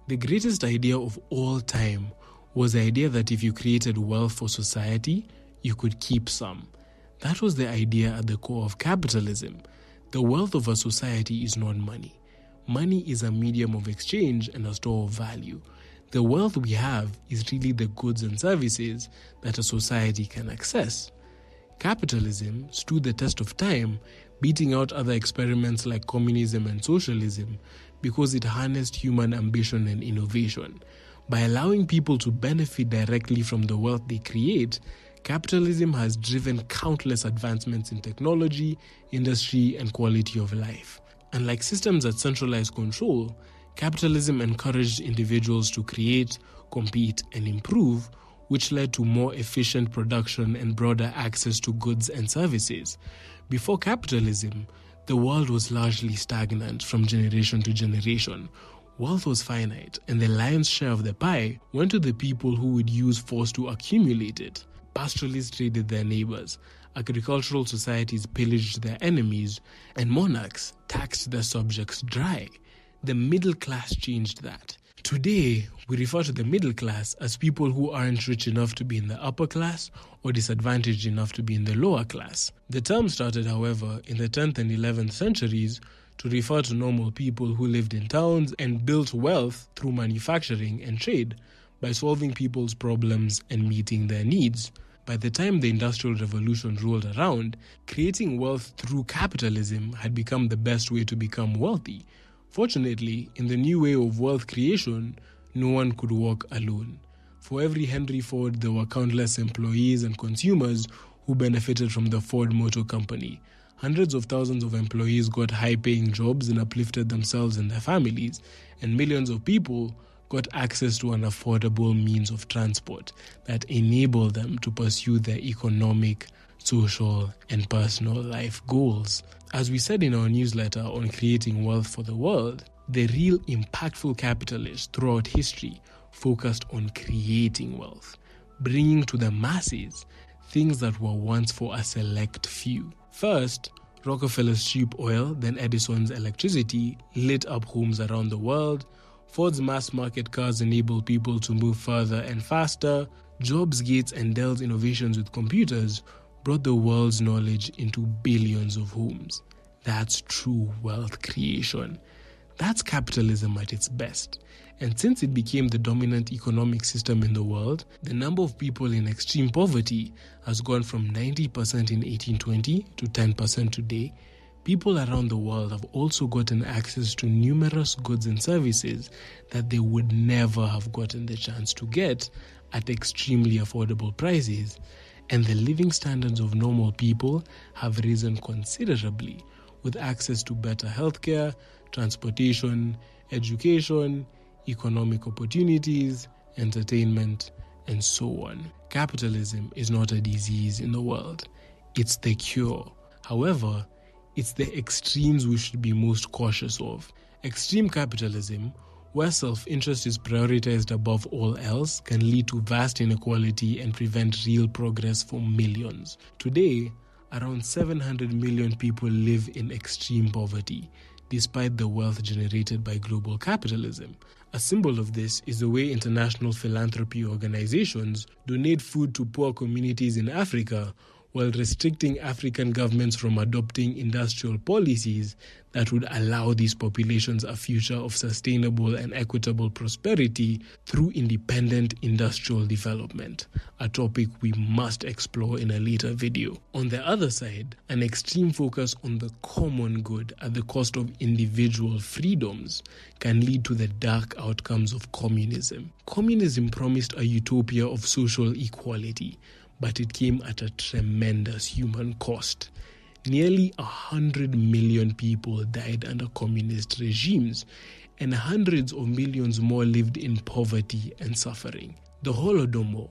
The greatest idea of all time was the idea that if you created wealth for society, you could keep some. That was the idea at the core of capitalism. The wealth of a society is not money. Money is a medium of exchange and a store of value. The wealth we have is really the goods and services that a society can access. Capitalism stood the test of time, beating out other experiments like communism and socialism because it harnessed human ambition and innovation. By allowing people to benefit directly from the wealth they create, capitalism has driven countless advancements in technology, industry, and quality of life. Unlike systems that centralize control, capitalism encouraged individuals to create, compete, and improve, which led to more efficient production and broader access to goods and services. Before capitalism, the world was largely stagnant from generation to generation. Wealth was finite, and the lion's share of the pie went to the people who would use force to accumulate it. Pastoralists traded their neighbors, agricultural societies pillaged their enemies, and monarchs taxed their subjects dry. The middle class changed that. Today, we refer to the middle class as people who aren't rich enough to be in the upper class or disadvantaged enough to be in the lower class. The term started, however, in the 10th and 11th centuries to refer to normal people who lived in towns and built wealth through manufacturing and trade by solving people's problems and meeting their needs. By the time the Industrial Revolution rolled around, creating wealth through capitalism had become the best way to become wealthy. Fortunately, in the new way of wealth creation, no one could walk alone. For every Henry Ford, there were countless employees and consumers who benefited from the Ford Motor Company. Hundreds of thousands of employees got high-paying jobs and uplifted themselves and their families, and millions of people got access to an affordable means of transport that enabled them to pursue their economic, social, and personal life goals. As we said in our newsletter on creating wealth for the world, the real impactful capitalists throughout history focused on creating wealth, bringing to the masses things that were once for a select few. First, Rockefeller's cheap oil, then Edison's electricity, lit up homes around the world. Ford's mass-market cars enabled people to move further and faster. Jobs, Gates, and Dell's innovations with computers brought the world's knowledge into billions of homes. That's true wealth creation. That's capitalism at its best. And since it became the dominant economic system in the world, the number of people in extreme poverty has gone from 90% in 1820 to 10% today. People around the world have also gotten access to numerous goods and services that they would never have gotten the chance to get at extremely affordable prices. And the living standards of normal people have risen considerably, with access to better healthcare, transportation, education, economic opportunities, entertainment, and so on. Capitalism is not a disease in the world. It's the cure. However, it's the extremes we should be most cautious of. Extreme capitalism, where self-interest is prioritized above all else, can lead to vast inequality and prevent real progress for millions. Today, around 700 million people live in extreme poverty, despite the wealth generated by global capitalism. A symbol of this is the way international philanthropy organizations donate food to poor communities in Africa while restricting African governments from adopting industrial policies that would allow these populations a future of sustainable and equitable prosperity through independent industrial development, a topic we must explore in a later video. On the other side, an extreme focus on the common good at the cost of individual freedoms can lead to the dark outcomes of communism. Communism promised a utopia of social equality, but it came at a tremendous human cost. Nearly 100 million people died under communist regimes, and hundreds of millions more lived in poverty and suffering. The Holodomor,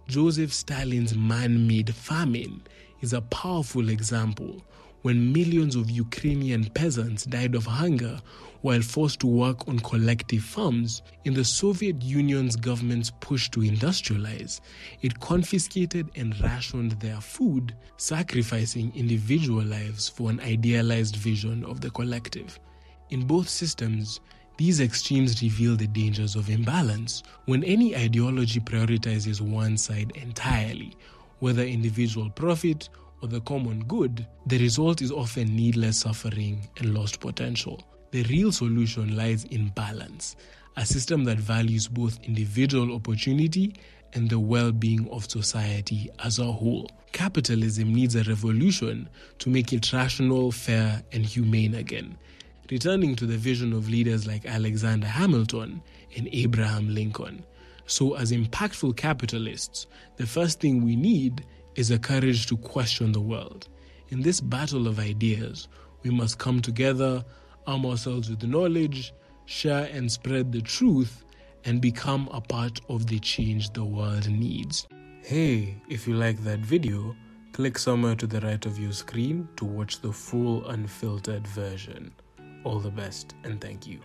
Joseph Stalin's man-made famine, is a powerful example when millions of Ukrainian peasants died of hunger while forced to work on collective farms. In the Soviet Union's government's push to industrialize, it confiscated and rationed their food, sacrificing individual lives for an idealized vision of the collective. In both systems, These extremes reveal the dangers of imbalance. When any ideology prioritizes one side entirely, whether individual profit or the common good, the result is often needless suffering and lost potential. The real solution lies in balance, a system that values both individual opportunity and the well-being of society as a whole. Capitalism needs a revolution to make it rational, fair, and humane again, returning to the vision of leaders like Alexander Hamilton and Abraham Lincoln. So, as impactful capitalists, the first thing we need is the courage to question the world. In this battle of ideas, we must come together, arm ourselves with knowledge, share and spread the truth, and become a part of the change the world needs. Hey, if you like that video, click somewhere to the right of your screen to watch the full unfiltered version. All the best and thank you.